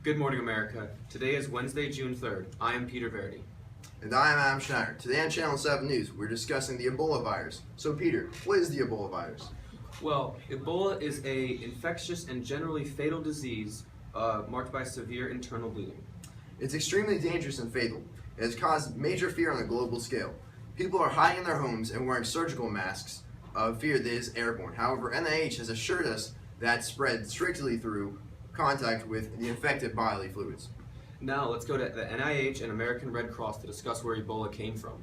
Good morning, America. Today is Wednesday, June 3rd. I am Peter Verdi. And I am Adam Schneider. Today on Channel 7 News, we're discussing the Ebola virus. So Peter, what is the Ebola virus? Well, Ebola is an infectious and generally fatal disease marked by severe internal bleeding. It's extremely dangerous and fatal. It has caused major fear on a global scale. People are hiding in their homes and wearing surgical masks of fear that it is airborne. However, NIH has assured us that it spread strictly through contact with the infected bodily fluids. Now let's go to the NIH and American Red Cross to discuss where Ebola came from.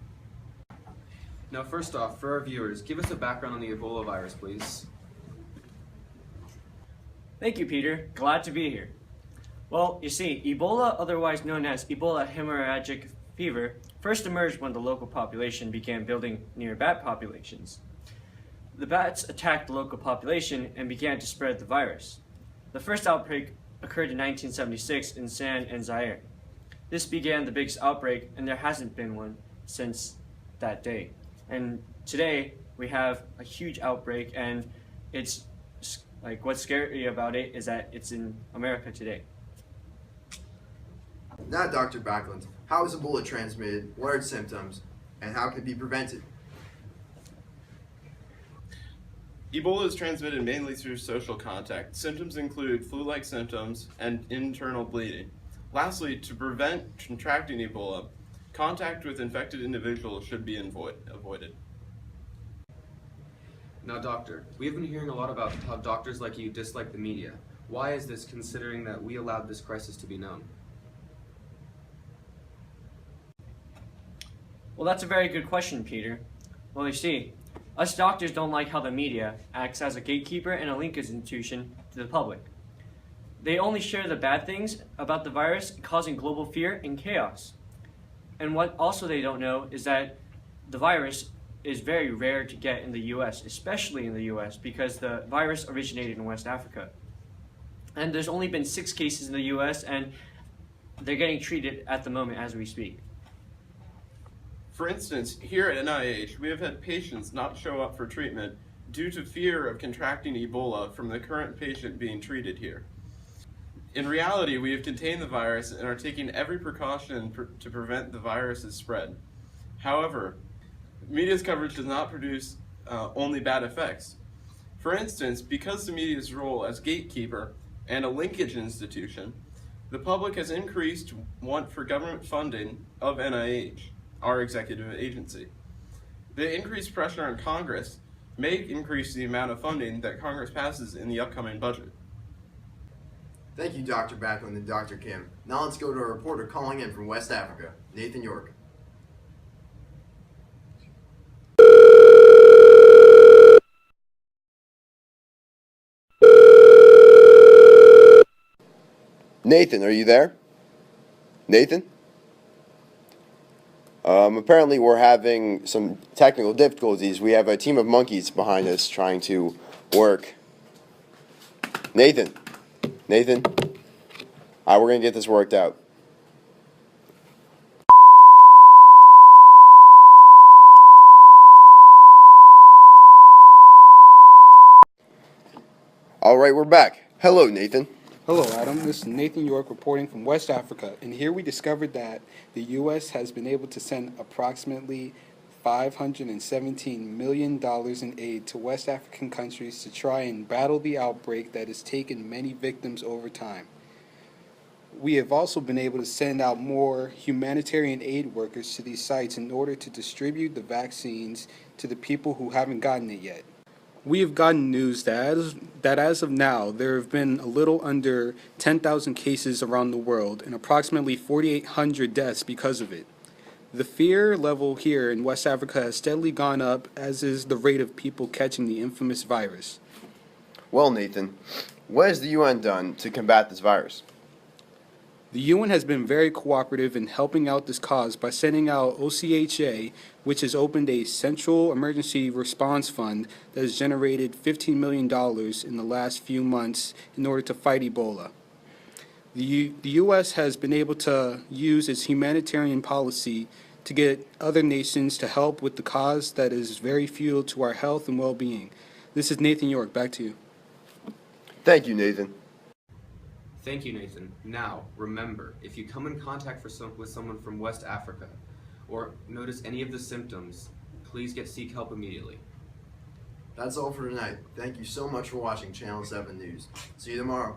Now first off, for our viewers, give us a background on the Ebola virus, please. Thank you, Peter. Glad to be here. Well, you see, Ebola, otherwise known as Ebola hemorrhagic fever, first emerged when the local population began building near bat populations. The bats attacked the local population and began to spread the virus. The first outbreak occurred in 1976 in San and Zaire. This began the biggest outbreak, and there hasn't been one since that day. And today, we have a huge outbreak, and it's like what's scary about it is that it's in America today. Now, Dr. Backlund, how is Ebola transmitted, what are its symptoms, and how can it be prevented? Ebola is transmitted mainly through social contact. Symptoms include flu-like symptoms and internal bleeding. Lastly, to prevent contracting Ebola, contact with infected individuals should be avoided. Now doctor, we have been hearing a lot about how doctors like you dislike the media. Why is this, considering that we allowed this crisis to be known? Well, that's a very good question, Peter. Well, you see, us doctors don't like how the media acts as a gatekeeper and a linkage institution to the public. They only share the bad things about the virus, causing global fear and chaos. And what also they don't know is that the virus is very rare to get in the US, especially in the US, because the virus originated in West Africa. And there's only been 6 cases in the US, and they're getting treated at the moment as we speak. For instance, here at NIH, we have had patients not show up for treatment due to fear of contracting Ebola from the current patient being treated here. In reality, we have contained the virus and are taking every precaution to prevent the virus's spread. However, media's coverage does not produce only bad effects. For instance, because the media's role as gatekeeper and a linkage institution, the public has increased want for government funding of NIH, our executive agency. The increased pressure on Congress may increase the amount of funding that Congress passes in the upcoming budget. Thank you, Dr. Backlund and Dr. Kim. Now let's go to a reporter calling in from West Africa, Nathan York. Nathan, are you there? Nathan? Apparently we're having some technical difficulties. We have a team of monkeys behind us trying to work. Nathan? Nathan? All right, we're going to get this worked out. All right, we're back. Hello, Nathan. Hello, Adam. This is Nathan York reporting from West Africa, and here we discovered that the U.S. has been able to send approximately $517 million in aid to West African countries to try and battle the outbreak that has taken many victims over time. We have also been able to send out more humanitarian aid workers to these sites in order to distribute the vaccines to the people who haven't gotten it yet. We have gotten news that as of now, there have been a little under 10,000 cases around the world and approximately 4,800 deaths because of it. The fear level here in West Africa has steadily gone up, as is the rate of people catching the infamous virus. Well, Nathan, what has the UN done to combat this virus? The UN has been very cooperative in helping out this cause by sending out OCHA, which has opened a Central Emergency Response Fund that has generated $15 million in the last few months in order to fight Ebola. The U.S. has been able to use its humanitarian policy to get other nations to help with the cause that is very vital to our health and well-being. This is Nathan York. Back to you. Thank you, Nathan. Thank you, Nathan. Now, remember, if you come in contact with someone from West Africa or notice any of the symptoms, please seek help immediately. That's all for tonight. Thank you so much for watching Channel 7 News. See you tomorrow.